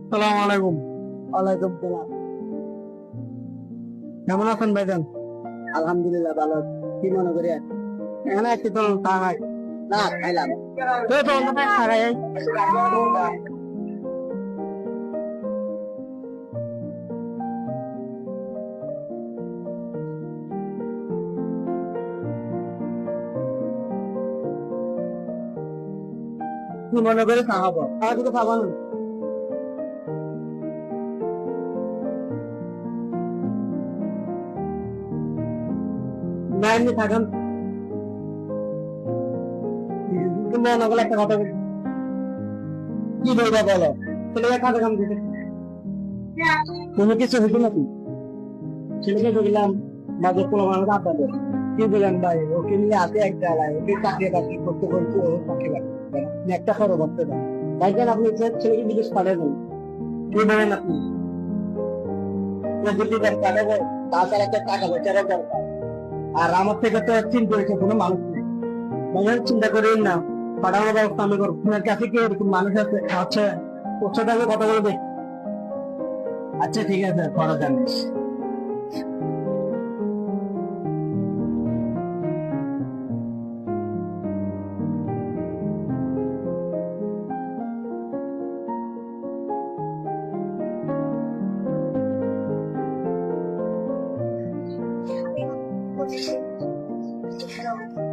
সালাম আলাইকুম। ওয়ালাইকুম সালাম। কেমন আছেন ভাইজান? আলহামদুলিল্লাহ ভালো আছি। কি মনে করি? এখানে একটু চল খাই। না খাইলাম। তো চল না খাই। কি মনে করে খাওয়াবো? আর কিছু খাবো না। না এমনি থাকেন। তুমি না বলে একটা কথা বলি। কি বলবো বলো? ছেলেকে খাতে কাম দিতে। কোনো কিছু হইতো নাকি? ছেলেকে ঢুকলাম মাঝে পোলা মানুষ আড্ডা দেয়। কি বলেন ভাই? ওকে নিয়ে হাতে এক জ্বালায়, ওকে চাকরি বাকরি করতে বলছি, ও চাকরি বাকরি করে না। আপনি একটা খরচ করতে দেন। ভাইজান আপনি ছেলেকে বিদেশ পাঠিয়ে দেন। কি বলেন আপনি? পাঠাবো, তাছাড়া একটা টাকা পয়সারও দরকার। আর আমার থেকে তো চিন্তা হয়েছে কোনো মানুষ নেই। ভাইজান চিন্তা করেন না, পাঠানোর ব্যবস্থা আমি করবো। আপনার কাছে কি এরকম মানুষ আছে? আচ্ছা ওর সাথে আগে কথা বলে দেখ। আচ্ছা ঠিক আছে, খরচ জানিস।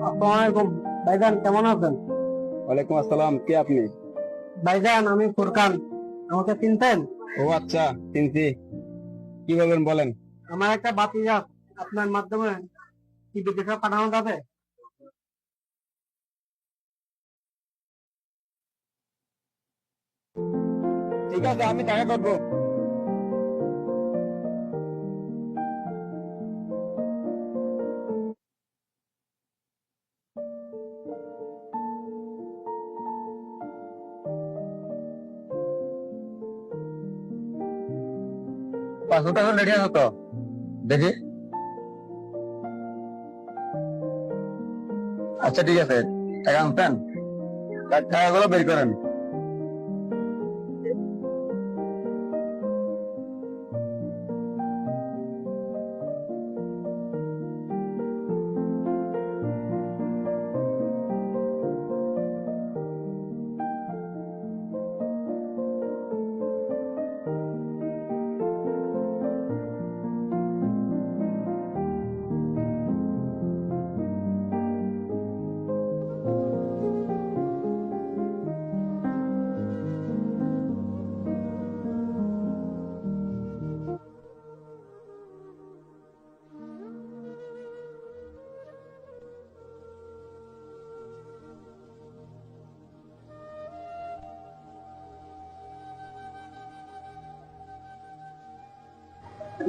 আসসালামু আলাইকুম। ভাইজান কেমন আছেন? ওয়ালাইকুম আসসালাম। কে আপনি? ভাইজান আমি ফুরকান, আমাকে চিনতেন? ও আচ্ছা, চিনছি। কি বলবেন বলেন। আমার একটা বাতিজা আপনার মাধ্যমে কি বিদেশে পাঠানো যাবে? ঠিক আছে, আমি দেখা করবো। পাঁচশো টাকা রেডি আছে তো? দেখি। আচ্ছা ঠিক আছে, টাকা আনতেন, টাকাগুলো বের করেন।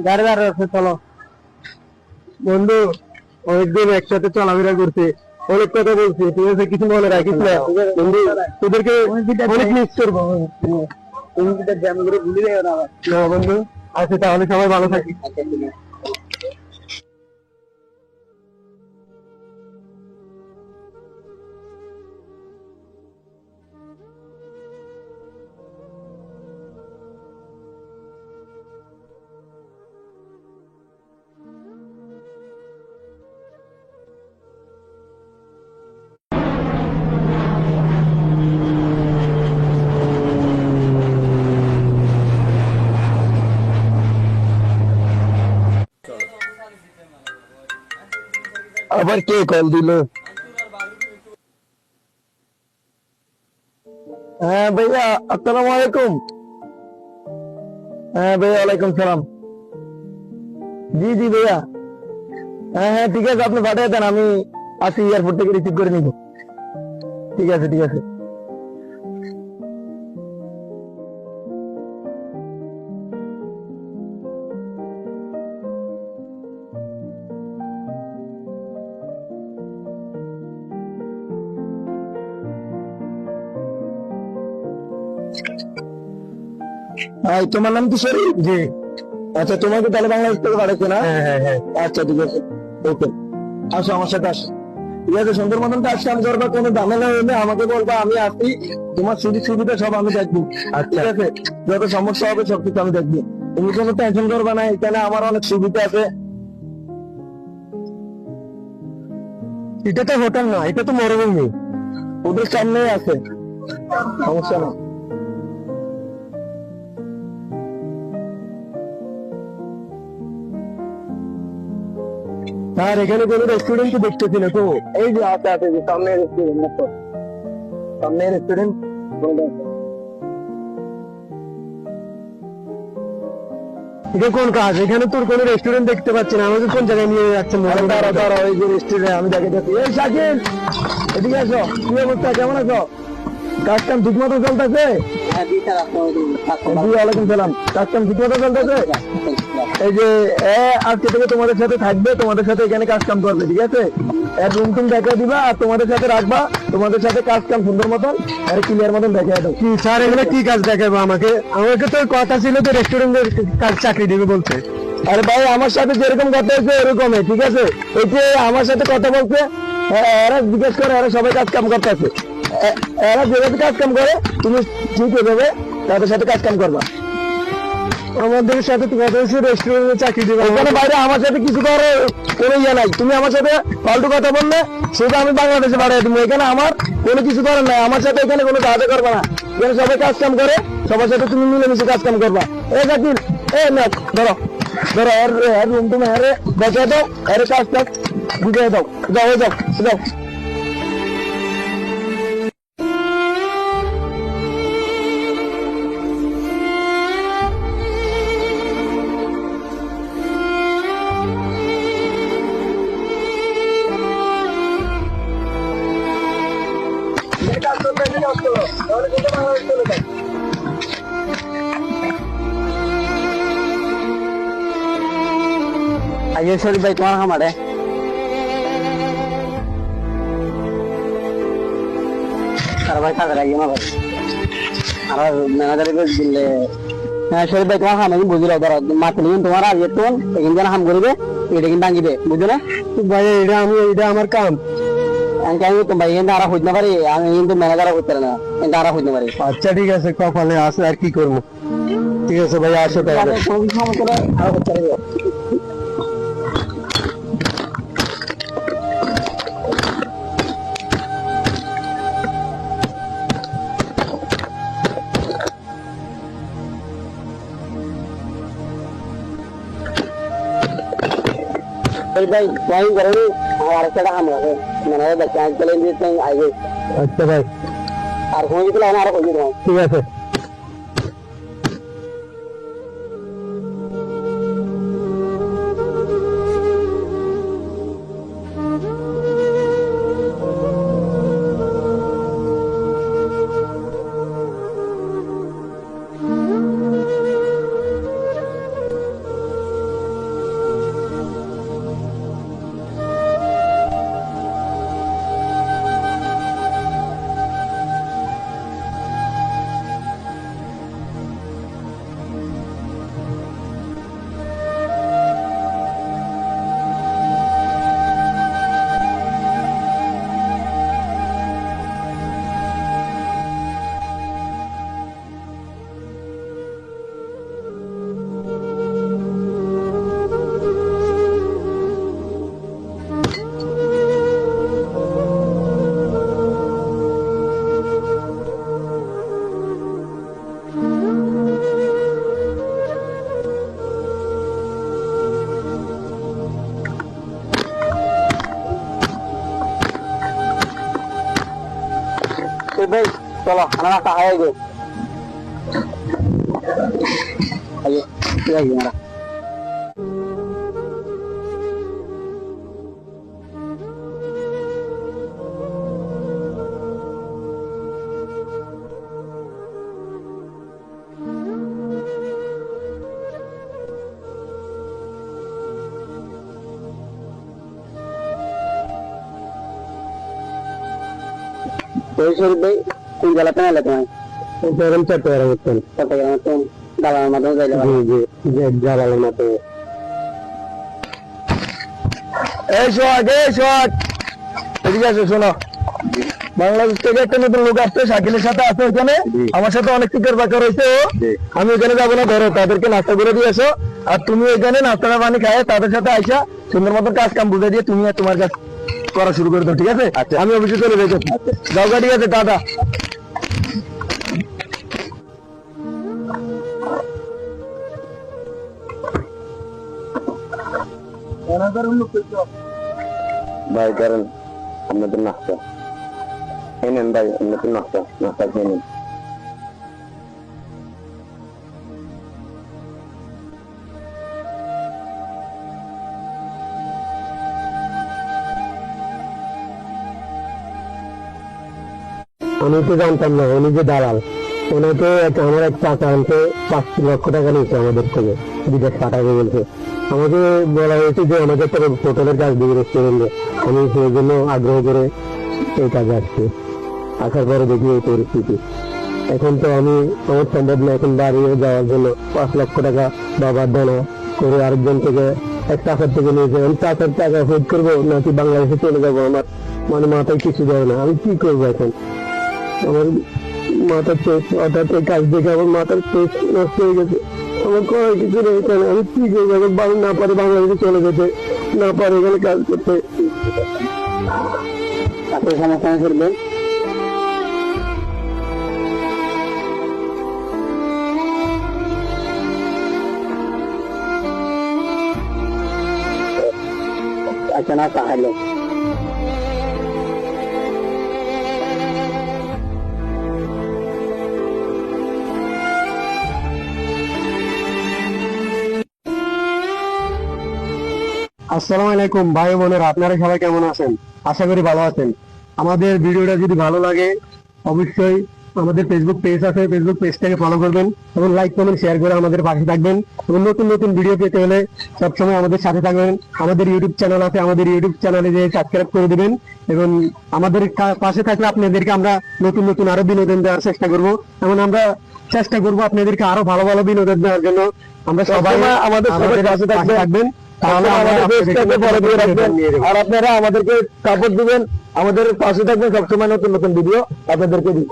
গাড়ি আছে, চলো। বন্ধু অনেকদিন একসাথে চলাফেরা করছে, অনেক কথা বলছি, ঠিক আছে? কিছু মনে রাখিস না বন্ধু, তোদেরকে অনেক মিস করবো। তুমি যেটা জ্যাম করে ভুলে যাও না আমার। না বন্ধু, আচ্ছা তাহলে সবাই ভালো থাকি। আবার কে কল দিল? হ্যাঁ ভাইয়া, আসসালামু আলাইকুম। হ্যাঁ ভাইয়া, ওয়ালাইকুম সালাম। জি জি ভাইয়া, হ্যাঁ হ্যাঁ ঠিক আছে, আপনি পাঠিয়ে দেন, আমি আসি এয়ারপোর্ট থেকে রিসিভ করে নিব। ঠিক আছে ঠিক আছে। ভাই তোমার নাম কি শরীফ? জি। আচ্ছা তোমাকে তাহলে বাংলাদেশ থেকে পাঠাচ্ছে না? হ্যাঁ হ্যাঁ হ্যাঁ। আচ্ছা ঠিক আছে, ওকে, আসো আমার সাথে আসো। ঠিক আছে, সুন্দর মতন কাজ কাম করবা, কোনো ঝামেলা হলে আমাকে বলবা, আমি আসি, তোমার সুযোগ সুবিধা সব আমি দেখবো। ঠিক আছে, যত সমস্যা হবে সবকিছু আমি দেখবো, তুমি কোনো টেনশন করবা না, এখানে আমার অনেক সুবিধা আছে। এটা তো হোটেল না, এটা তো মরুভূমি, ওদের সামনে আছে, সমস্যা না। আর এখানে কোনো রেস্টুরেন্ট দেখতেছি না তো, এই যে আছে আছে যে সামনে রেস্টুরেন্ট, না তো সামনে রেস্টুরেন্ট। এটা কোন কাজ? এখানে তোর কোনো রেস্টুরেন্ট দেখতে পাচ্ছি না, আমাকে কোন জায়গায় নিয়ে যাচ্ছেন? দাঁড়াও, এই যে রেস্টুরেন্ট আমি দেখে যাচ্ছি। এই শাকিল, এদিকে আসো, কি অবস্থা, কেমন আছো? কাজ কাম ঠিক মতো চলতেছে? ওয়ালাইকুম সালাম, কাজ কাম ঠিক মতো চলতেছে? এই যে আজকে থেকে তোমাদের সাথে থাকবে, তোমাদের সাথে এখানে কাজ কাম করবে, ঠিক আছে? এর রুম টুম দেখা দিবা আর তোমাদের সাথে রাখবা, তোমাদের সাথে কাজ কাম সুন্দর মতন আর ক্লিয়ার মতন দেখা দাও। কি স্যার, এগুলো কি কাজ দেখাবো আমাকে? আমাকে তো কথা ছিল তো রেস্টুরেন্টের কাজ চাকরি দিবে বলছে। আরে ভাই, আমার সাথে যেরকম কথা হয়েছে এরকমই, ঠিক আছে? এই যে আমার সাথে কথা বলছে, এরা জিজ্ঞেস করে, এরা সবাই কাজ কাম করতেছে, এরা যেভাবে কাজ কাম করে তুমি ঠিক হয়ে যাবে, তাদের সাথে কাজ কাম করবা। আমাদের সাথে কথা হচ্ছে রেস্টুরেন্টে চাকরি দিবে, ওখানে বাইরে আমার সাথে কিছু করে কোনো ইয়ে নাই। তুমি আমার সাথে ফালতু কথা বললে সেটা আমি বাংলাদেশে বাড়াই তুমি, এখানে আমার কোনো কিছু করার নাই, আমার সাথে এখানে কোনো সাহায্য করবা না। এখানে সবাই কাজ কাম করে, সবার সাথে তুমি মিলেমিশে কাজ কাম করবা। এ জাকির, এ না ধরো ধরো, এর রুম তুমি এর দেখে দাও, এর কাজ কাজ বুঝিয়ে দাও, যাও যাও যাও। আগে শরীফ ভাই তোমার খামারে আর ভাই কাজে রাখি না ভাই, আর ম্যানেজারে দিলে শরীফ ভাই তোমার খামারে বুঝি রাও, ধরো মাছ নিয়ে তোমার আজ একটু এখান যেন হাম করিবে, এটা কিন্তু ভাঙিবে, বুঝছো না ভাই? এটা আমার কাম, আমি তো ভাই এখানে আরা হইতে না পারি, আমি কিন্তু ম্যানেজারও করতে পারি না, এখানে আরা হইতে পারি। আচ্ছা ঠিক আছে, কপালে আছে, আর কি করবো। ঠিক আছে ভাই, আসো তাহলে। আরো করতে পারবে। ভাই ড্রয়িং করে আর একটা কাম আছে, মানে দেখতে চলে দিতে আগে। আচ্ছা ভাই, আর কোনো কিছু আরো করে দিলাম। ঠিক আছে। ভাই চলো আমরা রাস্তা হাই গো, আগে ঠিক আছে আমরা শরীফ ভাই কোন জেলাতে এলে তোমায়? চট্টগ্রাম দালালের মাধ্যমে যাইলে জালালের মাধ্যমে। এই শট এদিকে আসো, শোনো, বাংলাদেশ থেকে একটা নতুন লোক আসছে, শাকিলের সাথে আছে ওখানে, আমার সাথে অনেক টিকের বাকি রয়েছে ও। আমি ওখানে যাবো না, ধরো তাদেরকে নাস্তা করে দিয়ে আসো, আর তুমি ওইখানে নাস্তা পানি খায় তাদের সাথে আইসা সুন্দর মতো কাজ কাম বুঝে দিয়ে তুমি আর তোমার কাজ করা শুরু করে দাও, ঠিক আছে? আমি অফিসে চলে যাই, যাও গা, ঠিক আছে, টাটা। ভাই করেন আপনাদের নাস্তা, এই নেন ভাই আপনাদের নাস্তা, নাস্তা খেয়ে নিন। আমি তো জানতাম না উনি যে দালাল, ওনাকে আমার এক চাচা আনতে 5 লক্ষ টাকা নিয়েছে আমাদের থেকে, বিদেশ পাঠাবে বলছে। আমাকে বলা হয়েছে যে আমাকে একটা হোটেলের কাজ দিবে রেস্টুরেন্টে, আমি সেই জন্য আগ্রহ করে এই কাজে আসছি। আসার পরে দেখি এই পরিস্থিতি। এখন তো আমি আমার সম্ভব না এখন দাঁড়িয়ে যাওয়ার জন্য 5 লক্ষ টাকা বাবার দানা করে আরেকজন থেকে এক চাচার থেকে নিয়েছে। আমি চাচার টাকা ফেড করবো নাকি বাংলাদেশে চলে যাবো? আমার মানে মাথায় কিছু দেয় না, আমি কি করবো এখন? আমার মাথার চোখ হঠাৎ এই কাজ দেখে আমার মাথার চোখ নষ্ট হয়ে গেছে। আমার করার কিছু নেই, কেন আমি কি করবো? এখন না পারে বাংলাদেশে চলে যেতে, না পারে এখানে কাজ করতে। আপনার সমস্যা করবেন আচ্ছা না তাহলে আসসালামু আলাইকুম ভাই বোনেরা, আপনারা সবাই কেমন আছেন? আশা করি ভালো আছেন। আমাদের ভিডিওটা যদি ভালো লাগে অবশ্যই আমাদের ফেসবুক পেজ আছে, ফেসবুক পেজটাকে ফলো করবেন এবং লাইক কমেন্ট শেয়ার করে আমাদের পাশে থাকবেন এবং নতুন নতুন ভিডিও পেতে হলে সবসময় আমাদের সাথে থাকবেন। আমাদের ইউটিউব চ্যানেল আছে, আমাদের ইউটিউব চ্যানেলে যে সাবস্ক্রাইব করে দিবেন এবং আমাদের পাশে থাকলে আপনাদেরকে আমরা নতুন নতুন আরো বিনোদন দেওয়ার চেষ্টা করব এবং আমরা চেষ্টা করব আপনাদেরকে আরো ভালো ভালো বিনোদন দেওয়ার জন্য। আমরা সবাই আমাদের পাশে থাকবেন, তাহলে আমাদের পেজটাকে ফলো দিয়ে রাখবেন আর আপনারা আমাদেরকে সাপোর্ট দিবেন, আমাদের পাশে থাকবেন, সবসময় নতুন নতুন ভিডিও আপনাদেরকে দিই।